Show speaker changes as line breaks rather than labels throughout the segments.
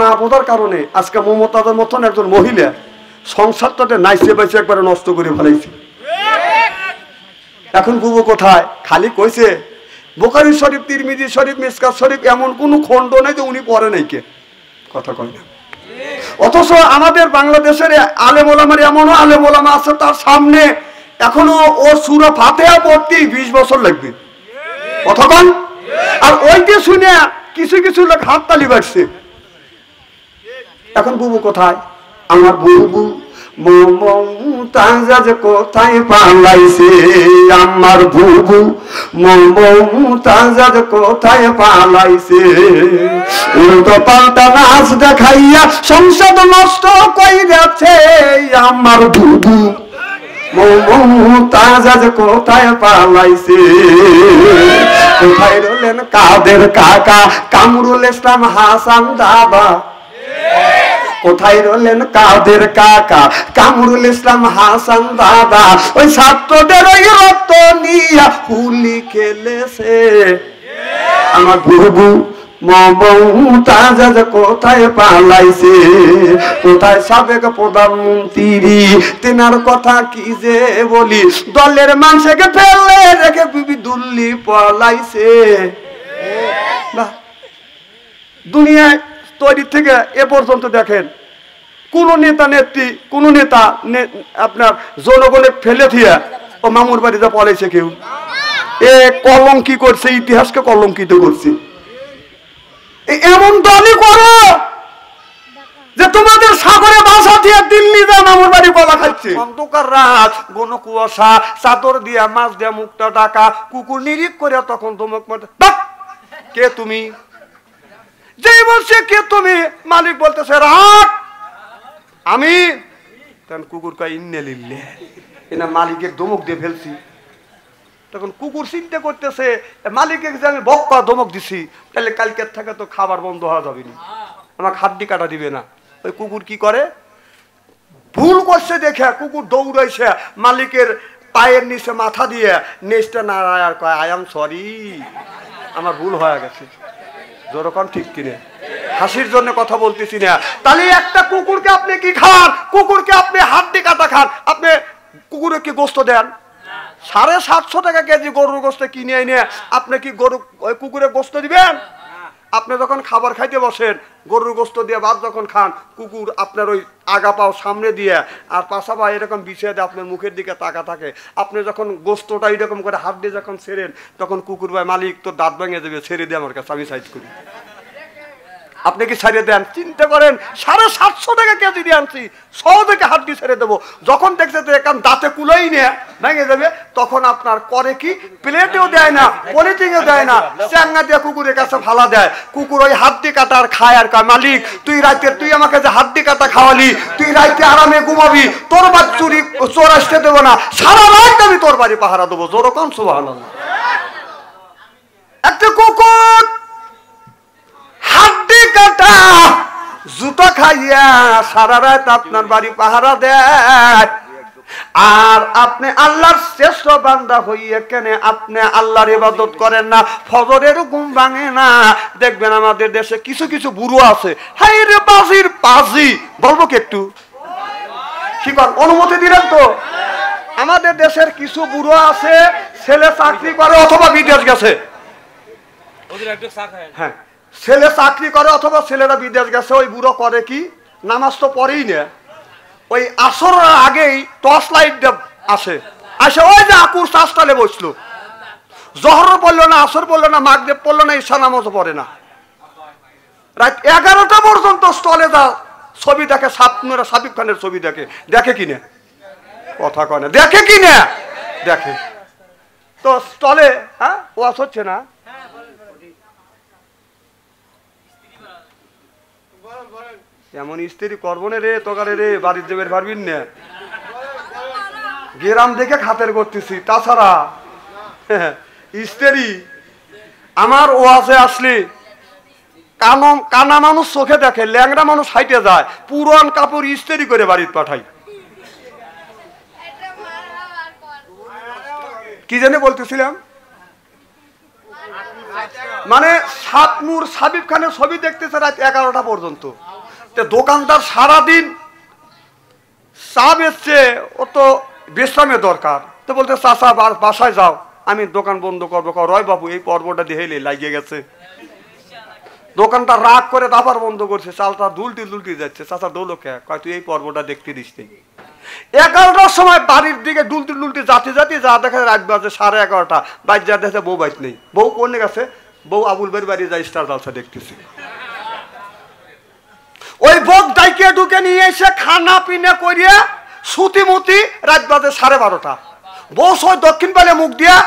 না বোঝার কারণে আজকে মমতাজের মতন একজন মহিলা সংসারটাতে নাইসে বাইসে একবারে নষ্ট করে ফেলাইছে। এখন বুবু কোথায়? খালি কইছে বুখারী শরীফ, তিরমিজি শরীফ, মিশকাত শরীফ এমন কোনো খণ্ড নেই যে উনি পড়ে নাই। কে কথা কয় না। অথচ আমাদের বাংলাদেশের আলেম ওলামার এমনও আলেম ওলামা আছে তার সামনে এখনো ও সূরা ফাতিহা পড়তে 20 বছর লাগবে। কথা কন। আর ওইটা শুনে কিছু কিছু লোক হাততালি বাজছে। এখন বুবু কোথায়? আমার বুবু মমতাজ কোথায় পালাইছে? আমার বুবু মমতাজ কোথায় পালাইছে? উল্টো পাল্টা নাচ দেখাইয়া সংসদ নষ্ট কইরাছে। আমার বুবু মমতাজ কোথায় পালাইছে? কোথায় রইলেন কাদের কাকা কামরুল ইসলাম হাসান দাদা? কোথায় রইলেন কাদের কাকা কামরুল ইসলাম হাসান দাদা? ওই ছাত্রদের ওই রক্ত নিয়া হুলি খেলেছে। আমার বুবু মমতাজ কোথায় পালাইছে? কোথায় সাবেক প্রধানমন্ত্রী? তেনার কথা কি যে বলি, দলের মানুষকে ফেলে রেখে বিবি দুল্লি পালাইছে। দুনিয়ায় তৈরি থেকে এ পর্যন্ত দেখেন কোন নেতা নেত্রী, কোন নেতা আপনার জনগণে ফেলে দিয়ে ও মামুর বাড়িতে পলাইছে কেউ? এ কলঙ্কি করছে, ইতিহাসকে কলঙ্কিত করছে। এমন দলই করো যে তোমাদের সাগরে বাসা দিয়ে দিল্লি যা মামুর বাড়ি কলা খাচ্ছে। অন্ধকার রাত, ঘন কুয়াশা, চাদর দিয়া মাছ দিয়া মুখটা ঢাকা, কুকুর নিরিখ করে তখন ধমক মারতে, কে তুমি? যেই বলছে কে তুমি, মালিক বলতেছে রাখ আমি। তখন কুকুর কয় ইন্নে লিল্লাহ, এনা মালিকের ধমক দিয়ে ফেলছি। তখন কুকুর চিন্তা করতেছে মালিককে যে আমি বক্কা ধমক দিছি, তাহলে কালকের থেকে তো খাবার বন্ধ হওয়া যাবে না, আমাকে হাড্ডি কাটা দিবে না। ওই কুকুর কি করে, ভুল করছে দেখে কুকুর দৌড়াইছে মালিকের পায়ের নিচে মাথা দিয়ে নেচটা নাড়ায় আর কয় আই এম সরি, আমার ভুল হয়ে গেছে। যেরকম ঠিক কিনে হাসির জন্য কথা বলতেছি না। তাহলে একটা কুকুরকে আপনি কি খান? কুকুরকে আপনি হাড্ডি কাটা খান, আপনি কুকুরে কি গোস্ত দেন? 750 টাকা কেজি গরুর গোস্ত কিনে এনে আপনি কি গরু ওই কুকুরে গোস্ত দিবেন? আপনি যখন খাবার খাইতে বসেন, গরুর গোস্ত দিয়ে ভাত যখন খান, কুকুর আপনার ওই আগা পাও সামনে দিয়ে আর পাশা পা এরকম বিছিয়ে দিয়ে আপনার মুখের দিকে তাকা থাকে। আপনি যখন গোস্তটা এরকম করে হাত দিয়ে যখন ছেড়েন, তখন কুকুর ভাই মালিক তোর দাঁত ভেঙে দেবে, ছেড়ে দিয়ে আমার কাছে, আমি সাইজ করি। আপনি কি ছেড়ে দেন? চিন্তা করেন, 750 টাকা কেজি দিয়ে আনছি, সহজে হাত দিয়ে ছেড়ে দেবো। যখন দেখছে তো এখন দাঁতে কুলোই নিয়ে ভেঙে যাবে, তখন আপনার করে কি, প্লেটেও দেয় না, পলিথিনেও দেয় না, চ্যাঙ্গা দিয়ে কুকুরের কাছে ফালা দেয়। কুকুর ওই হাড্ডি কাটা আর খায় আর কয় মালিক তুই রাইতে, তুই আমাকে যে হাড্ডি কাটা খাওয়ালি, তুই রাইতে আরামে ঘুমাবি, তোর বাদ চুরি চোর আসতে দেবো না, সারা রাত আমি তোর বাড়ি পাহারা দেবো। যেরকম সুবহানাল্লাহ। একটা কুকুর হাড্ডি কাটা জুতো খাইয়া সারা রাত আপনার বাড়ি পাহারা দেয়, আর আপনি আল্লাহর শ্রেষ্ঠ বান্দা হইয়া কেন আপনি আল্লাহর ইবাদত করেন না? ফজরের ঘুম ভাঙে না। দেখবেন আমাদের দেশে কিছু কিছু বুড়ো আছে, হাই রে বাজির বাজি, বলবো কি একটু কি কর, অনুমতি দিলেন তো? আমাদের দেশের কিছু বুড়ো আছে, ছেলে চাকরি করে অথবা বিদেশ গেছে। হ্যাঁ, ছেলে চাকরি করে অথবা ছেলেরা বিদেশ গেছে। ওই বুড়ো করে কি, নামাজ তো পড়েই না, ওই আসরের আগেই টর্চ লাইট আসে, আসে ওই যে আকুর চাষটালে বসলো, জহর পড়লো না, আসর পড়লো না, মাগরিব পড়লো না, ঈশা নামাজও পড়ে না, রাত 11টা পর্যন্ত স্টলে যা ছবি দেখে, স্বপ্নরা সাবিক খানের ছবি দেখে, দেখে কিনা কথা কয় না, দেখে কিনা দেখে তো স্টলে। হ্যাঁ, ওয়াজ হচ্ছে না? এমন স্ত্রী করবো না রে তোকারে রে, বাড়ির দেবের পারবিন না, গেরাম দেখে খাতের করতেছি। তাছাড়া স্ত্রী আমার ওয়াজে আসলে কানা মানুষ চোখে দেখে, ল্যাংড়া মানুষ হাইটে যায়, পুরান কাপড় ইস্ত্রি করে বাড়িতে পাঠাই। কি জানি বলতেছিলাম, মানে সাতমুর সাবিব খানের ছবি দেখতেছে রাত 11টা পর্যন্ত। দোকানদার সারাদিন চা বেচছে, ও তো বিশ্রামের দরকার। তো বলতে চাচা বাসায় যাও, আমি দোকান বন্ধ করবো। রয় বাবু এই পর্বটা দিয়ে লাগিয়ে গেছে। দোকানটা রাগ করে দাবার বন্ধ করছে, চালটা দুলটি যাচ্ছে। চাচা দৌলো কে? কয় তুই এই পর্বটা দেখতে দিস। 11টার সময় বাড়ির দিকে ডুলটি জাতি যা দেখা রাত বাজে 11:30। বাইর যা দেখে বউ বাইত নেই। বউ কোনে গেছে? বউ আবুল ভাইয়ের বাড়ি যায় স্টার জলসা দেখতেছে। ওই বক ডাইকে ঢুকে নিয়ে এসে খানা পিনা করিয়া সুতিমতি রাত বাজে 12:30। বউ সই দক্ষিণ পালে মুখ দিয়া,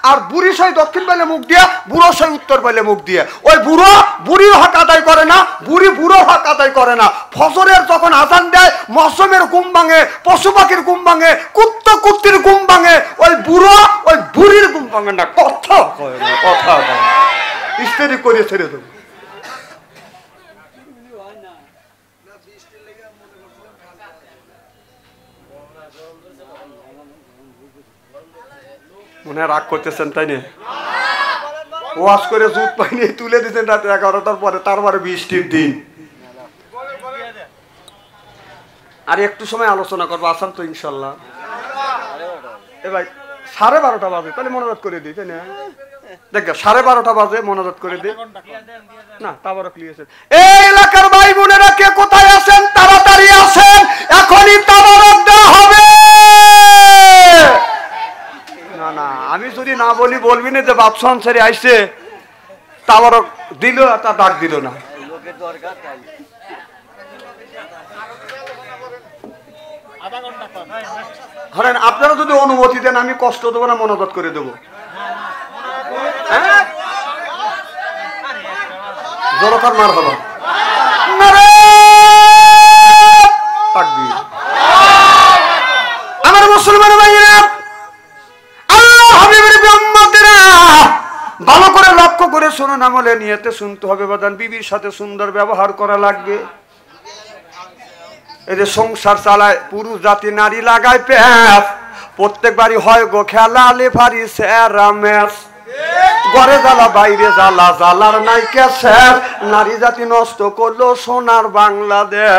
আর বুড়ি সই দক্ষিণ পালে মুখ দিয়া, বুড়ো সই উত্তর পালে মুখ দিয়ে। ওই বুড়ো বুড়ির হক আদায় করে না, বুড়ি বুড়ো হক আদায় করে না। ফজরের যখন আজান দেয়, মৌসুমের ঘুম ভাঙে, পশু পাখির ঘুম ভাঙে, কুত্তির ঘুম ভাঙে, ওই বুড়ো ওই বুড়ির ঘুম ভাঙে না। কথা কয় না, কথা কয় না। স্ত্রী করে ছেড়ে দেবো। মনে রাগ করতেছেন তাই না? ওয়াশ করে জুত পাইনি তুলে দিচ্ছেন রাত 11টার পরে, তারপরে বৃষ্টির দিন। আর একটু সময় আলোচনা করবো, আসাম তো ইনশাল্লাহ। এ ভাই 12:30 বাজে, তাহলে মনোরথ করে দিই তাই না? দেখ 12:30 বাজে মনোরথ করে দিই না, তারপরে ক্লিয়ার। এই এলাকার ভাই বোনেরা কে কোথায় আছেন তাড়াতাড়ি আসেন, এখনই তাবারক দেওয়া হবে। না না, আমি যদি না বলি বলবি না যে বাপসা আনসারি আইসে, তাবারক দিল তা ডাক দিল না। ধরেন আপনারা যদি অনুমতি দেন আমি কষ্ট দেবো না, মনোরথ করে দেবো। হ্যাঁ জোরকার মার হলো আমার মুসলমান ভাইয়েরা, আল্লাহ হাবিবের উম্মতেরা ভালো করে লক্ষ্য করে শুনুন, আমলে নিয়তে শুনতে হবে। বাদান বিবির সাথে সুন্দর ব্যবহার করা লাগবে। এই যে সংসার চালায় পুরুষ জাতি, নারী লাগায় প্যাঁচ। প্রত্যেক বাড়ি হয় গো খেলা লেফারি স্যারা ম্যাচ। ঘরে জ্বালা বাইরে জ্বালা, জ্বালার নাই কেসে। নারী জাতি নষ্ট করলো সোনার বাংলাদেশ।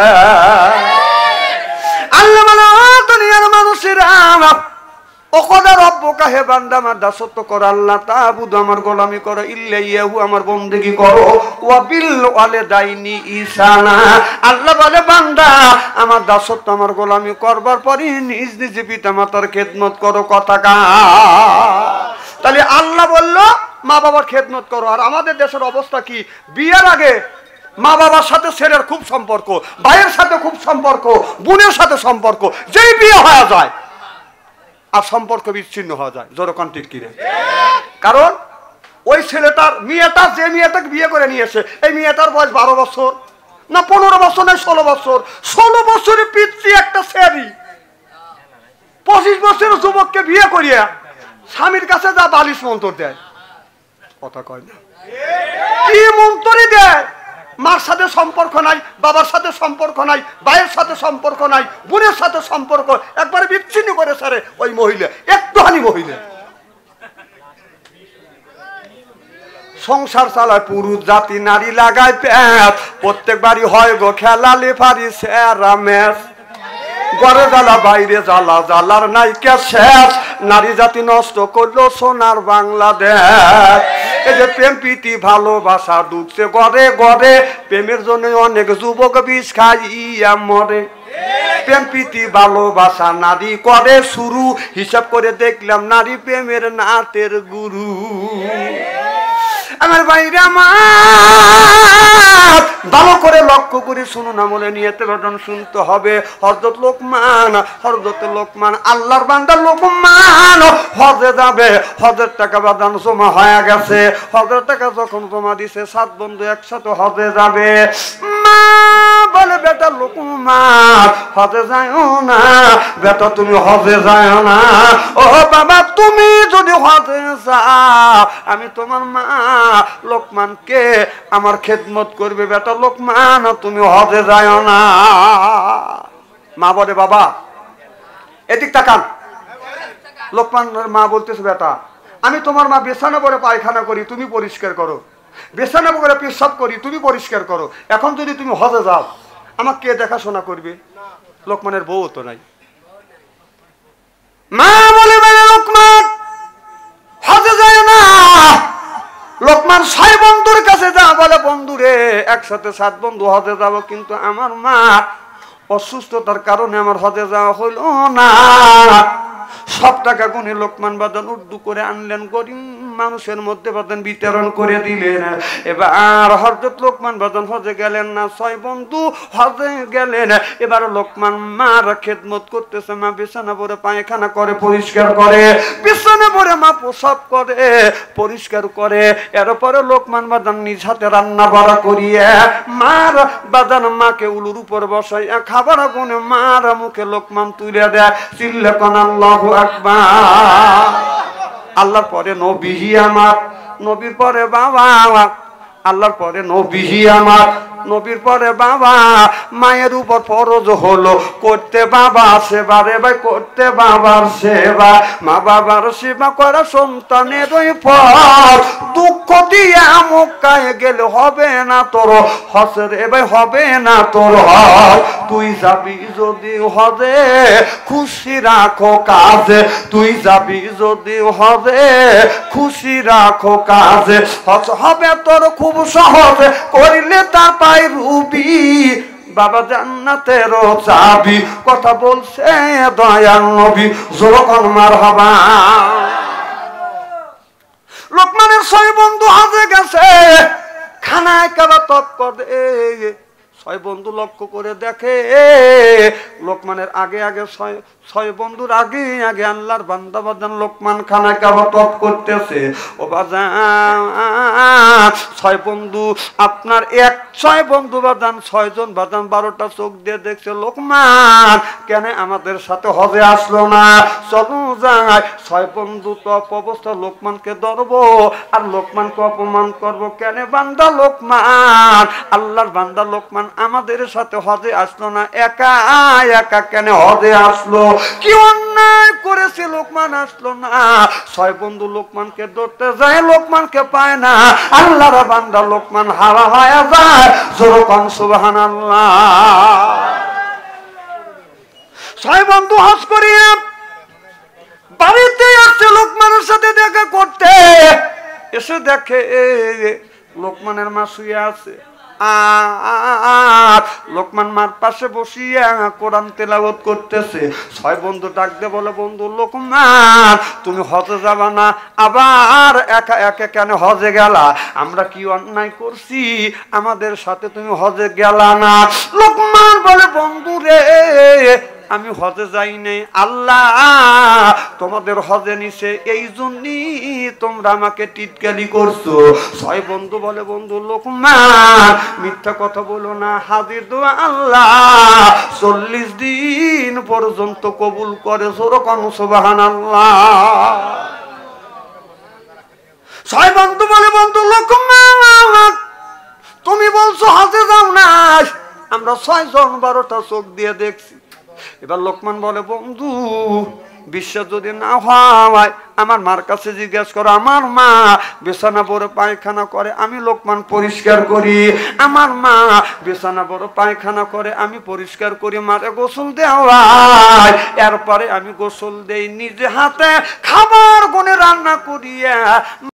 আল্লাহ মানে দুনিয়ার মানুষেরা ওকদা রব্বুকা, হে বান্দা আমার দাসত্ব করো, আল্লাহ তাবুদ আমার গোলামি করো, ইল্লাইয়াহু আমার বন্দেগী করো, ওয়া বিল ওয়ালিদাইনি ইহসানা। আল্লাহ বলে বান্দা আমার দাসত্ব আমার গোলামি করবার পরে নিজ নিজ পিতামাতার খেদমত করো। কথা কা তাহলে আল্লাহ বললো মা বাবার খেদমত করো। আর আমাদের দেশের অবস্থা কি? বিয়ের আগে মা বাবার সাথে ছেলের খুব সম্পর্ক, ভাইয়ের সাথে খুব সম্পর্ক, বোনের সাথে সম্পর্ক, যেই বিয়ে হয়ে যায় আর সম্পর্ক বিচ্ছিন্ন হয়ে যায়। জোরকন ঠিক কিনে? কারণ ওই ছেলেটার মেয়েটা যে মেয়েটাকে বিয়ে করে নিয়েছে, এই মেয়েটার বয়স 12 বছর না 15 বছর না 16 বছর। 16 বছরের পিতৃ একটা ছেলে 25 বছরের যুবককে বিয়ে করিয়া স্বামীর কাছে যা বালিশ মন্তর দেয়। কথা কয় না? কি মন্তরই দেয়? মার সাথে সম্পর্ক নাই, বাবার সাথে সম্পর্ক নাই, ভাইয়ের সাথে সম্পর্ক নাই, বোনের সাথে সম্পর্ক একবারে বিচ্ছিন্ন করে সারে ওই মহিলা, একটুখানি মহিলা। সংসার চালায় পুরুষ জাতি, নারী লাগায় প্যাঁচ। প্রত্যেক বাড়ি হয় গো খেলা লেফারি স্যারা ম্যাচ। ঘরে জ্বালা বাইরে জ্বালা, জ্বালার নাই কে শেষ। নারী জাতি নষ্ট করলো সোনার বাংলাদেশ। এই যে প্রেম প্রীতি ভালোবাসা ঢুকছে ঘরে ঘরে, প্রেমের জন্য অনেক যুবক বিষ খাইয়া মরে। প্রেম প্রীতি ভালোবাসা নারী করে শুরু, হিসাব করে দেখলাম নারী প্রেমের নাটের গুরু। আমার বাইরে আমার ভালো করে লক্ষ্য করে শুনুন, আমলে নিয়তে ঘটনা শুনতে হবে। হযরত লোকমান আল্লাহর বান্দা লোকমান হজে যাবে। হজের টাকা বাদান জমা হয়ে গেছে। হজের টাকা যখন জমা দিছে 7 বন্ধু একসাথে হজে যাবে। মা বলে বেটা লোকমান হজে যাও না, বেটা তুমি হজে যাও না। ও বাবা তুমি যদি হজে যাও, আমি তোমার মা লোকমানকে আমার খেদমত করবে। বেটা লোকমান তুমি হজে যাও না। মা বলে বাবা এদিক তাকান। লোকমানের মা বলতেছে বেটা আমি তোমার মা বিছানা পরে পায়খানা করি, তুমি পরিষ্কার করো। বিছানা পরে পেশাব করি, তুমি পরিষ্কার করো। এখন যদি তুমি হজে যাও, আমার কে দেখাশোনা করবে? লোকমানের বউ তো নাই। মা বলে লোকমান হজে যায় না। লোকমান 6 বন্ধুর কাছে যা বলে, বন্ধুরে একসাথে 7 বন্ধু হজে যাব, কিন্তু আমার মা অসুস্থতার কারণে আমার হজে যাওয়া হইল না। সব টাকা গুনে লোকমান বাদান উর্দু করে আনলেন, গরিব মানুষের মধ্যে বাদান বিতরণ করে দিলেন। এবার হযরত লোকমান বাদান হজে গেলেন না, 6 বন্ধু হজে গেলেন। এবার লোকমান মার খেদমত করতেছে, মা বিছানা পরে পায়খানা করে পরিষ্কার করে, বিছানা পরে মা প্রসাব করে পরিষ্কার করে। এরপরে লোকমান বাদান নিজ হাতে রান্না বাড়া করিয়ে মার বাদান মাকে উলুর উপর বসাইয়া খাবার গুনে মার মুখে লোকমান তুলে দেয়। চিল্লা কোন আল্লাহু আকবার। আল্লাহর পরে নবী আমার, নবীর পরে বাবা, আল্লাহর পরে নবী আমার, নবীর পরে বাবা। মায়ের উপর ফরজ হলো করতে বাবা সেবা রে ভাই, করতে বাবার সেবা। মা বাবার সেবা করা সন্তানের ওই ফল। দুঃখ দিয়ে মক্কায় গেলে হবে না তোর হজ রে ভাই, হবে না তোর হজ। তুই যাবি যদি হজে খুশি রাখো কাজে, তুই যাবি যদি হজে খুশি রাখো কাজে। হজ হবে তোর খুব সহজে, করিলে তার পাই রুবি বাবা জান্নাতের চাবি। কথা বলছে দয়াল নবী, যখন মারহাবা। লোকমানের 6 বন্ধু হজে গেছে, খানায় কাবা তপ করে। 6 বন্ধু লক্ষ্য করে দেখে লোকমানের আগে আগে 6 বন্ধুর আগে আগে আল্লাহর বান্দা বাজান লোকমান খানায় কাবা তপ করতেছে। ও বাজান 6 বন্ধু আপনার 6 বন্ধু বাজান 6 জন বাজান 12টা চোখ দিয়ে দেখছে লোকমান কেন আমাদের সাথে হজে আসলো না, চলো যাই। 6 বন্ধু তপ অবস্থা লোকমানকে ধরবো আর লোকমানকে অপমান করবো। কেন বান্দা লোকমান, আল্লাহর বান্দা লোকমান আমাদের সাথে হজে আসলো না, একা একা কেন হজে আসলো? কি অন্যায় করেছে লোকমান আসলো না? 6 বন্ধু লোকমানকে ধরতে যায়, লোকমানকে পায় না। আল্লাহর বান্দা লোকমান হারা হয়ে যায়। যেরকম সুবহানাল্লাহ। 6 বন্ধু হজ করিয়া বাড়িতে আসছে লোকমানের সাথে দেখা করতে। এসে দেখে লোকমানের মা শুয়ে আছে, আর লোকমান মার পাশে বসিয়া কোরআন তেলাওয়াত করতেছে। 6 বন্ধু ডাক দিয়ে বলে, বন্ধু লোকমান তুমি হজে যাবা না, আবার একা একা কেন হজে গেলা? আমরা কি অন্যায় করছি আমাদের সাথে তুমি হজে গেলা না? লোকমান বলে, বন্ধু রে আমি হজে যাই নাই, আল্লাহ তোমাদের হজে নিছে, এই জন্যই তোমরা আমাকে টিটকালি করছো। 6 বন্ধু বলে, বন্ধু লোকমান মিথ্যা কথা বলো না, হাজির দোয়া আল্লাহ 40 দিন পর্যন্ত কবুল করে। যেরকম সুবহানাল্লাহ। 6 বন্ধু বলে, বন্ধু লোকমান তুমি বলছো হজে যাও না, আমরা 6 জন 12টা চোখ দিয়ে দেখছি। এবার লোকমান বলে, বন্ধু বিশ্বাস যদি না হয় আমার মার কাছে জিজ্ঞেস করো। আমার মা বিছানা পরে পায়খানা করে, আমি লোকমান পরিষ্কার করি। আমার মা বিছানা পরে পায়খানা করে, আমি পরিষ্কার করি। মারে গোসল দেওয়াই, এরপরে আমি গোসল দেই, নিজে হাতে খাবার গুনে রান্না করিয়া